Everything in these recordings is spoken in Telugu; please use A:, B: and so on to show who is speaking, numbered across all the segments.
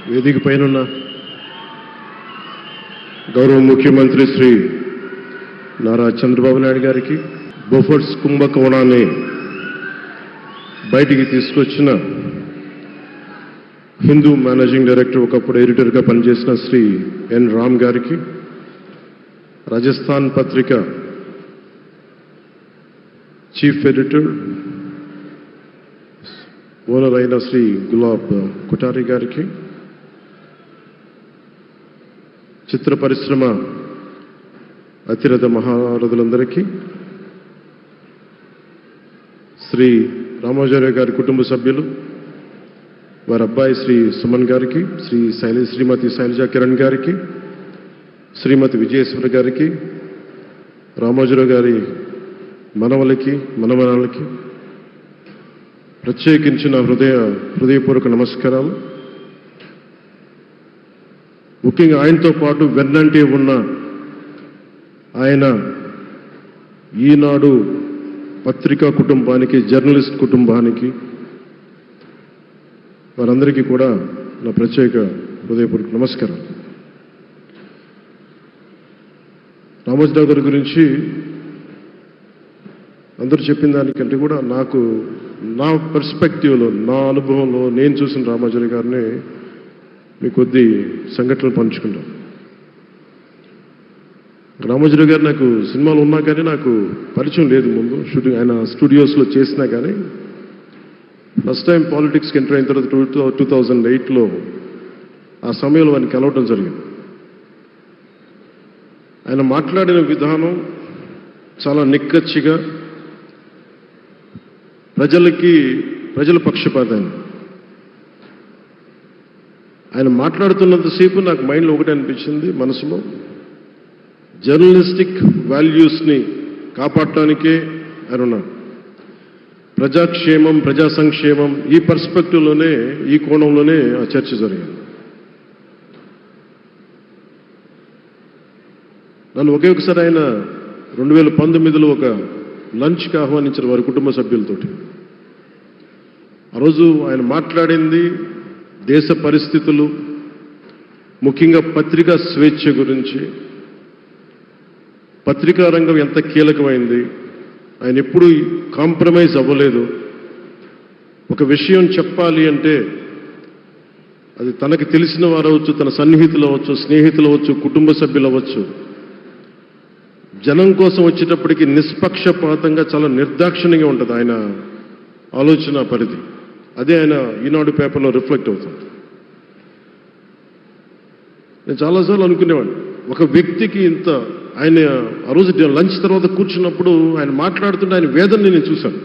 A: వేదిక పైన గౌరవ ముఖ్యమంత్రి శ్రీ నారా చంద్రబాబు నాయుడు గారికి బొఫర్స్ కుంభకోణాన్ని బయటికి తీసుకొచ్చిన హిందూ మేనేజింగ్ డైరెక్టర్ ఒకప్పుడు ఎడిటర్గా పనిచేసిన శ్రీ ఎన్ రామ్ గారికి, రాజస్థాన్ పత్రిక చీఫ్ ఎడిటర్ ఓనర్ అయిన శ్రీ గులాబ్ కుటారి గారికి, చిత్ర పరిశ్రమ అతిరథ మహారథులందరికీ, శ్రీ రామోజీరావు గారి కుటుంబ సభ్యులు, వారి అబ్బాయి శ్రీ సుమన్ గారికి, శ్రీమతి శైలజా కిరణ్ గారికి, శ్రీమతి విజయేశ్వరి గారికి, రామోజీరావు గారి మనవలకి మనమనాలకి ప్రత్యేకించిన హృదయపూర్వక నమస్కారాలు. ముఖ్యంగా ఆయనతో పాటు వెన్నంటే ఉన్న ఆయన ఈనాడు పత్రికా కుటుంబానికి, జర్నలిస్ట్ కుటుంబానికి, వారందరికీ కూడా నా ప్రత్యేక హృదయపూర్వక నమస్కారం. రామోజీరావు గారి గురించి అందరూ చెప్పిన దానికంటే కూడా నాకు నా పర్స్పెక్టివ్లో, నా అనుభవంలో నేను చూసిన రామోజీరావు గారిని మీ కొద్ది సంఘటనలు పంచుకుంటాను. రామోజీరావు గారు నాకు సినిమాలు ఉన్నా కానీ నాకు పరిచయం లేదు. ముందు షూటింగ్ ఆయన స్టూడియోస్లో చేసినా కానీ ఫస్ట్ టైం పాలిటిక్స్కి ఎంటర్ అయిన తర్వాత 2008లో ఆ సమయంలో ఆయన కలవటం జరిగింది. ఆయన మాట్లాడిన విధానం చాలా నిక్కచ్చిగా, ప్రజల పక్షపాతాన్ని. ఆయన మాట్లాడుతున్నంతసేపు నాకు మైండ్లో ఒకటే అనిపించింది, మనసులో జర్నలిస్టిక్ వాల్యూస్ని కాపాడటానికే ఆయన ఉన్నాడు. ప్రజాక్షేమం, ప్రజా సంక్షేమం, ఈ పర్స్పెక్టివ్లోనే, ఈ కోణంలోనే ఆ చర్చ జరిగింది. నన్ను ఒకే ఒకసారి ఆయన 2019లో ఒక లంచ్కి ఆహ్వానించారు వారి కుటుంబ సభ్యులతోటి. ఆ రోజు ఆయన మాట్లాడింది దేశ పరిస్థితులు, ముఖ్యంగా పత్రికా స్వేచ్ఛ గురించి, పత్రికా రంగం ఎంత కీలకమైంది. ఆయన ఎప్పుడూ కాంప్రమైజ్ అవ్వలేదు. ఒక విషయం చెప్పాలి అంటే అది తనకి తెలిసిన వారు అవ్వచ్చు, తన సన్నిహితులు అవ్వచ్చు, స్నేహితులు అవ్వచ్చు, కుటుంబ సభ్యులు అవ్వచ్చు, జనం కోసం వచ్చేటప్పటికి నిష్పక్షపాతంగా చాలా నిర్దాక్షిణ్యంగా ఉంటుంది ఆయన ఆలోచన పరిధి. అదే ఆయన ఈనాడు పేపర్లో రిఫ్లెక్ట్ అవుతుంది. నేను చాలాసార్లు అనుకునేవాడిని, ఒక వ్యక్తికి ఇంత, ఆయన ఆ రోజు లంచ్ తర్వాత కూర్చున్నప్పుడు ఆయన మాట్లాడుతుంటే ఆయన వేదనని నేను చూశాను.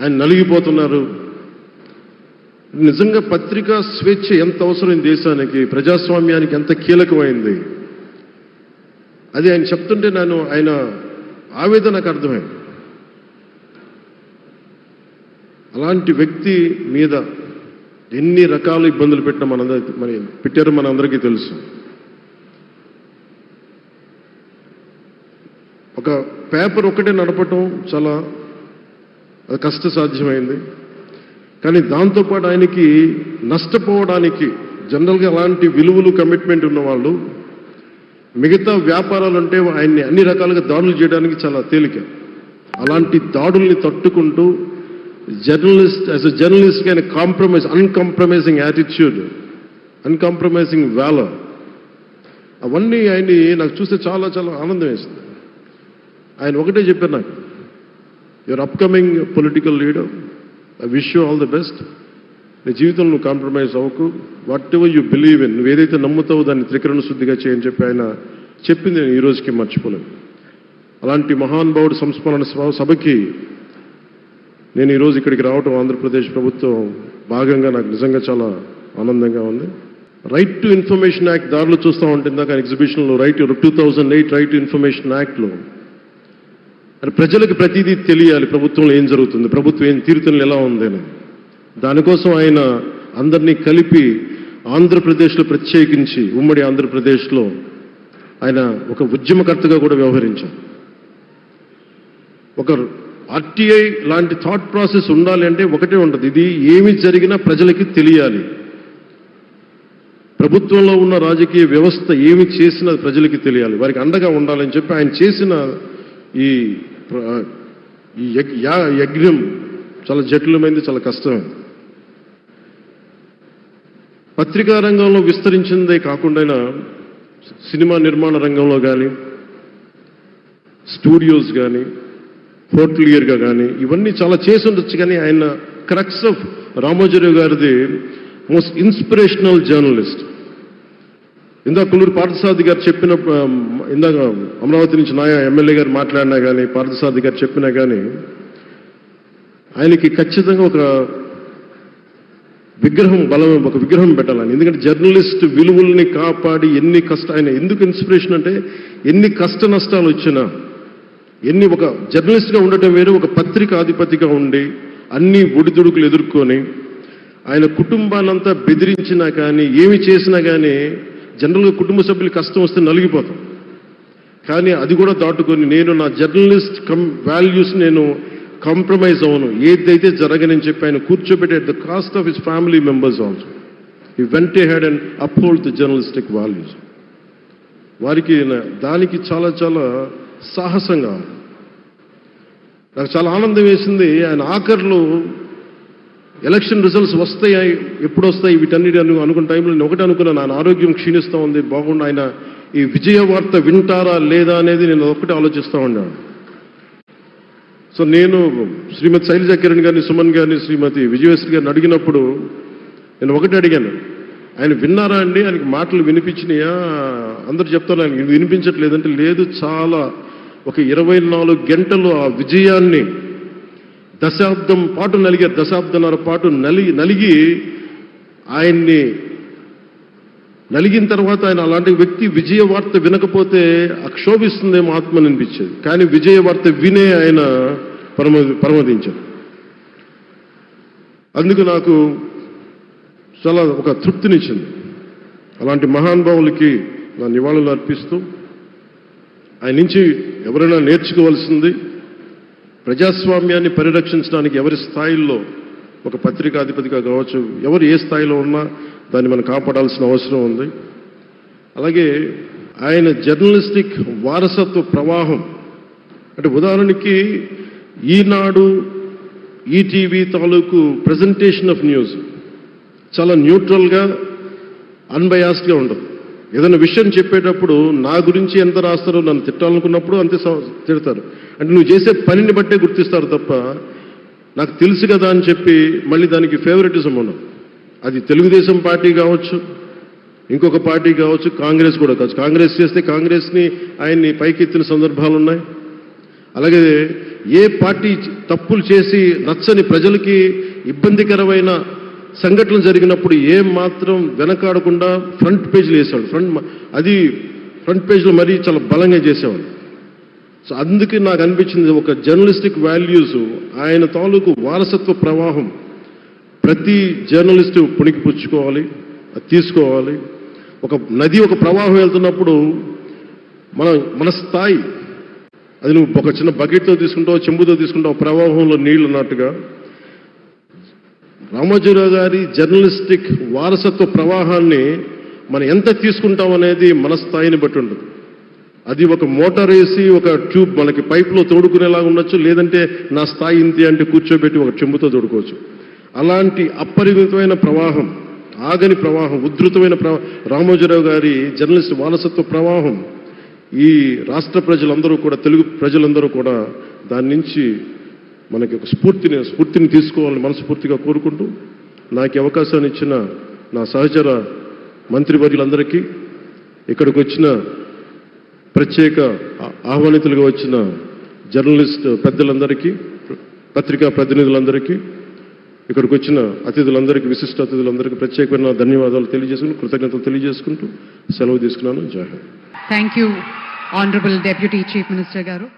A: ఆయన నలిగిపోతున్నారు. నిజంగా పత్రికా స్వేచ్ఛ ఎంత అవసరం దేశానికి, ప్రజాస్వామ్యానికి ఎంత కీలకమైంది, అది ఆయన చెప్తుంటే ఆయన ఆవేదన నాకు అర్థమైంది. అలాంటి వ్యక్తి మీద ఎన్ని రకాల ఇబ్బందులు పెట్టారో మనందరికీ తెలుసు. ఒక పేపర్ ఒకటే నడపటం చాలా అది కష్టసాధ్యమైంది. కానీ దాంతోపాటు ఆయనకి నష్టపోవడానికి, జనరల్గా అలాంటి విలువలు, కమిట్మెంట్ ఉన్నవాళ్ళు మిగతా వ్యాపారాలు అంటే ఆయన్ని అన్ని రకాలుగా దాడులు చేయడానికి చాలా తేలిక. అలాంటి దాడుల్ని తట్టుకుంటూ యాజ్ ఎ జర్నలిస్ట్ ఆయన అన్కాంప్రమైజింగ్ యాటిట్యూడ్, అన్కాంప్రమైజింగ్ వాలర్, అవన్నీ ఆయన్ని నాకు చూస్తే చాలా చాలా ఆనందం వేసింది. ఆయన ఒకటే చెప్పారు నాకు, your upcoming political leader, I wish you all the best. నీ జీవితంలో నువ్వు కాంప్రమైజ్ అవ్వకు, what ever you believe in, నువ్వు ఏదైతే నమ్ముతావో దాన్ని త్రికరణ శుద్ధిగా చేయని చెప్పి ఆయన చెప్పింది నేను ఈ రోజుకి మర్చిపోలేను. అలాంటి మహానుభావుడు సంస్మరణ సభకి నేను ఈరోజు ఇక్కడికి రావటం ఆంధ్రప్రదేశ్ ప్రభుత్వం భాగంగా నాకు నిజంగా చాలా ఆనందంగా ఉంది. రైట్ టు ఇన్ఫర్మేషన్ యాక్ట్ దారిలో చూస్తూ ఉంటుంది దాకా ఎగ్జిబిషన్లో 2008 రైట్ టు ఇన్ఫర్మేషన్ యాక్ట్లో ప్రజలకు ప్రతిదీ తెలియాలి, ప్రభుత్వంలో ఏం జరుగుతుంది, ప్రభుత్వం ఏం తీరుతెన్నులు ఎలా ఉంది అని. దానికోసం ఆయన అందరినీ కలిపి ఆంధ్రప్రదేశ్లో, ప్రత్యేకించి ఉమ్మడి ఆంధ్రప్రదేశ్లో ఆయన ఒక ఉద్యమకర్తగా కూడా వ్యవహరించారు. ఒక ఆర్టీఐ లాంటి థాట్ ప్రాసెస్ ఉండాలి అంటే ఒకటే ఉంటుంది, ఇది ఏమి జరిగినా ప్రజలకి తెలియాలి, ప్రభుత్వంలో ఉన్న రాజకీయ వ్యవస్థ ఏమి చేసినా ప్రజలకి తెలియాలి, వారికి అండగా ఉండాలని చెప్పి ఆయన చేసిన ఈ యజ్ఞం చాలా జటిలమైంది, చాలా కష్టమైంది. పత్రికా రంగంలో విస్తరించిందే కాకుండా సినిమా నిర్మాణ రంగంలో కానీ, స్టూడియోస్ కానీ, హోటలియర్గా కానీ ఇవన్నీ చాలా చేసి ఉండొచ్చు. కానీ ఆయన క్రక్స్ ఆఫ్ రామోజీరావు గారిది మోస్ట్ ఇన్స్పిరేషనల్ జర్నలిస్ట్. ఇందాక కొల్లూరు పార్థసారథి గారు చెప్పిన, ఇందాక అమరావతి నుంచి నాయ ఎమ్మెల్యే గారు మాట్లాడినా కానీ, పార్థసారథి గారు చెప్పినా కానీ ఆయనకి ఖచ్చితంగా ఒక విగ్రహం పెట్టాలని. ఎందుకంటే జర్నలిస్ట్ విలువల్ని కాపాడి ఆయన ఎందుకు ఇన్స్పిరేషన్ అంటే ఎన్ని కష్ట నష్టాలు వచ్చినా, ఒక జర్నలిస్ట్గా ఉండటం వేరు, ఒక పత్రిక అధిపతిగా ఉండి అన్ని ఒడిదుడుకులు ఎదుర్కొని ఆయన కుటుంబాన్నంతా బెదిరించినా కానీ, ఏమి చేసినా కానీ జనరల్గా కుటుంబ సభ్యులు కష్టం వస్తే నలిగిపోతాం. కానీ అది కూడా దాటుకొని నేను నా జర్నలిస్ట్ వాల్యూస్ నేను కాంప్రమైజ్ అవ్వను, ఏదైతే జరగనని చెప్పి ఆయన కూర్చోబెట్టి at the cost of his family members also he vent ahead and uphold the journalistic values. వారికి దానికి చాలా చాలా సాహసంగా నాకు చాలా ఆనందం వేసింది. ఆయన ఆఖరిలో ఎలక్షన్ రిజల్ట్స్ వస్తాయి, ఎప్పుడు వస్తాయి వీటన్నిటి అనుకున్న టైంలో నేను ఒకటి అనుకున్నాను, ఆయన ఆరోగ్యం క్షీణిస్తూ ఉంది, బాగుండు, ఆయన ఈ విజయ వార్త వింటారా లేదా అనేది నేను ఒకటి ఆలోచిస్తూ ఉన్నాను. సో నేను శ్రీమతి శైలజా కిరణ్ గారిని, సుమన్ గారిని, శ్రీమతి విజయశ్రీ గారిని అడిగినప్పుడు నేను ఒకటి అడిగాను, ఆయన విన్నారా అండి, ఆయనకి మాటలు వినిపించినాయా? అందరూ చెప్తాను ఆయన వినిపించట్లేదంటే, లేదు, చాలా ఒక 24 గంటలు ఆ విజయాన్ని దశాబ్దం పాటు నలిగారు, దశాబ్దన్నర పాటు నలిగి ఆయన్ని నలిగిన తర్వాత ఆయన అలాంటి వ్యక్తి విజయ వార్త వినకపోతే అక్షోభిస్తుందేమో ఆత్మని అనిపించేది. కానీ విజయ వార్త వినే ఆయన పరమదించారు. అందుకు నాకు చాలా ఒక తృప్తినిచ్చింది. అలాంటి మహానుభావులకి నా నివాళులు అర్పిస్తూ ఆయన నుంచి ఎవరైనా నేర్చుకోవాల్సింది, ప్రజాస్వామ్యాన్ని పరిరక్షించడానికి ఎవరి స్థాయిల్లో, ఒక పత్రికాధిపతిగా కావచ్చు, ఎవరు ఏ స్థాయిలో ఉన్నా దాన్ని మనం కాపాడాల్సిన అవసరం ఉంది. అలాగే ఆయన జర్నలిస్టిక్ వారసత్వ ప్రవాహం అంటే ఉదాహరణకి ఈనాడు, ఈటీవీ తాలూకు ప్రజెంటేషన్ ఆఫ్ న్యూస్ చాలా న్యూట్రల్గా, అన్బయాస్డ్గా ఉండదు. ఏదైనా విషయం చెప్పేటప్పుడు నా గురించి ఎంత రాస్తారో, నన్ను తిట్టాలనుకున్నప్పుడు అంతే తిడతారు. అంటే నువ్వు చేసే పనిని బట్టే గుర్తిస్తారు తప్ప నాకు తెలుసు కదా అని చెప్పి మళ్ళీ దానికి ఫేవరెటిజం ఉండదు. అది తెలుగుదేశం పార్టీ కావచ్చు, ఇంకొక పార్టీ కావచ్చు, కాంగ్రెస్ కూడా కావచ్చు. కాంగ్రెస్ చేస్తే కాంగ్రెస్ని ఆయన్ని పైకెత్తిన సందర్భాలు ఉన్నాయి. అలాగే ఏ పార్టీ తప్పులు చేసి నచ్చని, ప్రజలకి ఇబ్బందికరమైన సంఘటనలు జరిగినప్పుడు ఏం మాత్రం వెనకాడకుండా ఫ్రంట్ పేజీలు వేసేవాడు. ఫ్రంట్ పేజ్లో మరీ చాలా బలంగా చేసేవాడు. సో అందుకే నాకు అనిపించింది, ఒక జర్నలిస్టిక్ వాల్యూస్, ఆయన తాలూకు వారసత్వ ప్రవాహం ప్రతి జర్నలిస్టు పుణికిపుచ్చుకోవాలి, అది తీసుకోవాలి. ఒక నది ఒక ప్రవాహం వెళ్తున్నప్పుడు మన స్థాయి, అది నువ్వు ఒక చిన్న బకెట్తో తీసుకుంటావు, చెంబుతో తీసుకుంటావు, ప్రవాహంలో నీళ్ళు అన్నట్టుగా రామోజీరావు గారి జర్నలిస్టిక్ వారసత్వ ప్రవాహాన్ని మనం ఎంత తీసుకుంటాం అనేది మన స్థాయిని బట్టి ఉంటుంది. అది ఒక మోటార్ వేసి ఒక ట్యూబ్ మనకి పైప్లో తోడుకునేలాగా ఉండొచ్చు, లేదంటే నా స్థాయి ఇంతే అంటే కూర్చోబెట్టి ఒక చెంబుతో తోడుకోవచ్చు. అలాంటి అపరిమితమైన ప్రవాహం, ఆగని ప్రవాహం, ఉధృతమైన రామోజీరావు గారి జర్నలిస్ట్ వారసత్వ ప్రవాహం ఈ రాష్ట్ర ప్రజలందరూ కూడా, తెలుగు ప్రజలందరూ కూడా దాని నుంచి మనకి ఒక స్ఫూర్తిని తీసుకోవాలని మనస్ఫూర్తిగా కోరుకుంటూ, నాకు అవకాశాన్ని ఇచ్చిన నా సహచర మంత్రివర్యులందరికీ, ఇక్కడికి వచ్చిన ప్రత్యేక ఆహ్వానితులుగా వచ్చిన జర్నలిస్ట్ పెద్దలందరికీ, పత్రికా ప్రతినిధులందరికీ, ఇక్కడికి వచ్చిన అతిథులందరికీ, విశిష్ట అతిథులందరికీ ప్రత్యేకమైన ధన్యవాదాలు తెలియజేసుకుంటూ, కృతజ్ఞతలు తెలియజేసుకుంటూ సెలవు తీసుకున్నాను. జై Hind.
B: Thank you honourable deputy chief minister గారు.